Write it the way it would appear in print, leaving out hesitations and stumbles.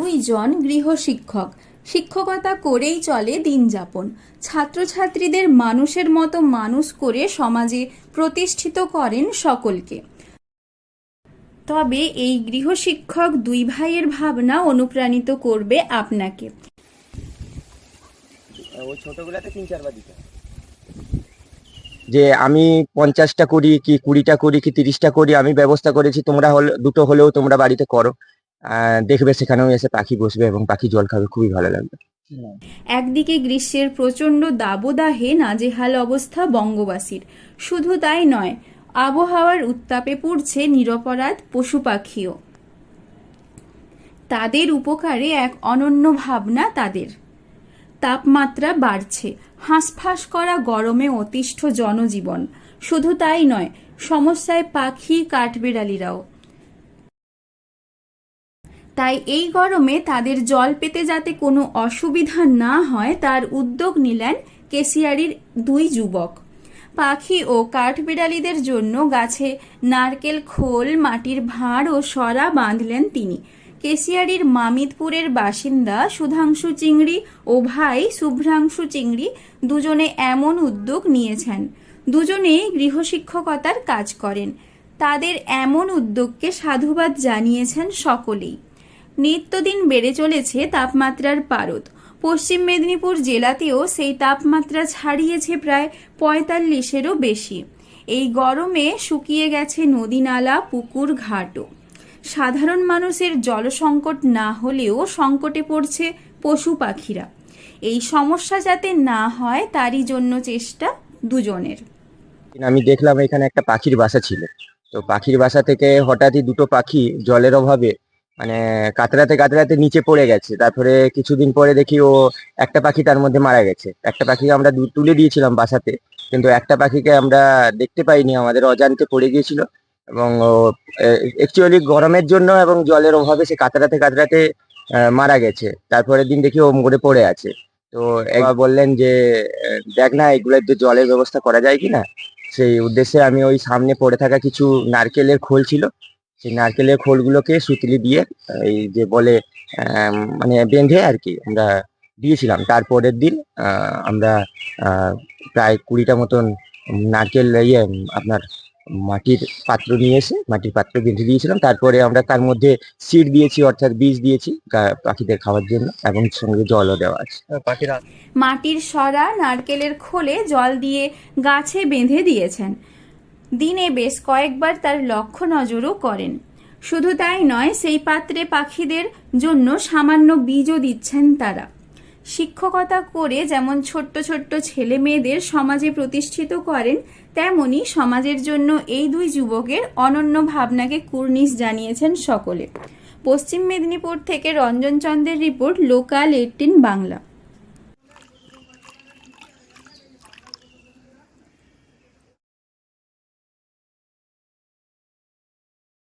দুইজন গৃহশিক্ষক, শিক্ষকতা করেই চলে দিন যাপন। ছাত্রছাত্রীদের মানুষের মতো মানুষ করে সমাজে প্রতিষ্ঠিত করেন সকলকে। তবে এই গৃহশিক্ষক দুই ভাইয়ের ভাবনা অনুপ্রাণিত করবে আপনাকে। ওই ছোটগুলাতে 3-4 বার দিতে যে আমি 50টা করি কি 20টা করি কি 30টা করি, আমি ব্যবস্থা করেছি, তোমরা দুটো হলেও তোমরা বাড়িতে করো, দেখবে সেখানেও এসে পাখি বসবে এবং পাখি জল খাবে, খুবই ভালো লাগবে। একদিকে গ্রীষ্মের প্রচণ্ড দাবদাহে নাজেহাল অবস্থা বঙ্গবাসীর, শুধু তাই নয়, আবহাওয়ার উত্তাপে পুড়ছে নিরপরাধ পশু পাখিও। তাদের উপকারে এক অনন্য ভাবনা তাদের। তাপমাত্রা বাড়ছে, হাঁসফাঁস করা গরমে অতিষ্ঠ জনজীবন, শুধু তাই নয়, সমস্যায় পাখি কাঠবিড়ালিরাও। তাই এই গরমে তাদের জল পেতে যাতে কোনো অসুবিধা না হয় তার উদ্যোগ নিলেন কেশিয়ারির দুই যুবক। পাখি ও কাঠবিড়ালিদের জন্য গাছে নারকেল খোল, মাটির ভাঁড় ও সরা বাঁধলেন তিনি। কেশিয়ারির মামিদপুরের বাসিন্দা সুধাংশু চিংড়ি ও ভাই শুভ্রাংশু চিংড়ি দুজনে এমন উদ্যোগ নিয়েছেন। দুজনেই গৃহশিক্ষকতার কাজ করেন। তাদের এমন উদ্যোগকে সাধুবাদ জানিয়েছেন সকলেই। নিত্যদিন বেড়ে চলেছে তাপমাত্রার পারদ। পশ্চিম মেদিনীপুর জেলাতেও সেই তাপমাত্রা ছাড়িয়েছে প্রায় 45-এরও বেশি। এই গরমে শুকিয়ে গেছে নদী নালা, পুকুর, ঘাটও। সাধারণ মানুষের জল সংকট না হলেও সংকটে পড়ছে পশু পাখিরা। এই সমস্যা যাতে না হয় তারই জন্য চেষ্টা দুজনের। আমি দেখলাম এখানে একটা পাখির বাসা ছিল, তো পাখির বাসা থেকে হঠাৎই দুটো পাখি জলের অভাবে মানে কাতরাতে কাতরাতে নিচে পড়ে গেছে। তারপরে কিছুদিন পরে দেখি একটা পাখি তার মধ্যে মারা গেছে। একটা পাখিকে আমরা তুলে দিয়েছিলাম বাসাতে, কিন্তু একটা পাখিকে আমরা দেখতে পাইনি, আমাদের অজান্তে পড়ে গিয়েছিল। এবং অ্যাকচুয়ালি গরমের জন্য এবং জলের অভাবে সে কাতরাতে কাতরাতে মারা গেছে। তারপরের দিন দেখি ও মরে পড়ে আছে। তো একবার বললেন যে দেখ না এগুলোর জলের ব্যবস্থা করা যায় কিনা। সেই উদ্দেশ্যে আমি ওই সামনে পড়ে থাকা কিছু নারকেলের খোল ছিল, সেই নারকেলের খোলগুলোকে সুতলি দিয়ে এই যে বলে মানে বেঁধে আর কি আমরা দিয়েছিলাম। তারপরের দিন আমরা প্রায় 20টা মতন নারকেল আপনার মাটির পাত্র নিয়ে এসে মাটির পাত্র বেঁধে দিয়েছিলাম। তারপরে আমরা তার মধ্যে সিড দিয়েছি, অর্থাৎ বীজ দিয়েছি পাখিদের খাওয়ার জন্য, এবং সঙ্গে জলও দেওয়া আছে। পাখিরা মাটির সরা, নারকেলের খোলে জল দিয়ে গাছে বেঁধে দিয়েছেন। দিনে বেশ কয়েকবার তার লক্ষ্য নজরও করেন। শুধু তাই নয়, সেই পাত্রে পাখিদের জন্য সামান্য বীজও দিচ্ছেন তারা। শিক্ষকতা করে যেমন ছোট্ট ছোট্ট ছেলে মেয়েদের সমাজে প্রতিষ্ঠিত করেন, তেমনি সমাজের জন্য এই দুই যুবকের অনন্য ভাবনাকে কুর্নিশ জানিয়েছেন সকলে। পশ্চিম মেদিনীপুর থেকে রঞ্জন চন্দ্রের রিপোর্ট, লোকাল 18 বাংলা।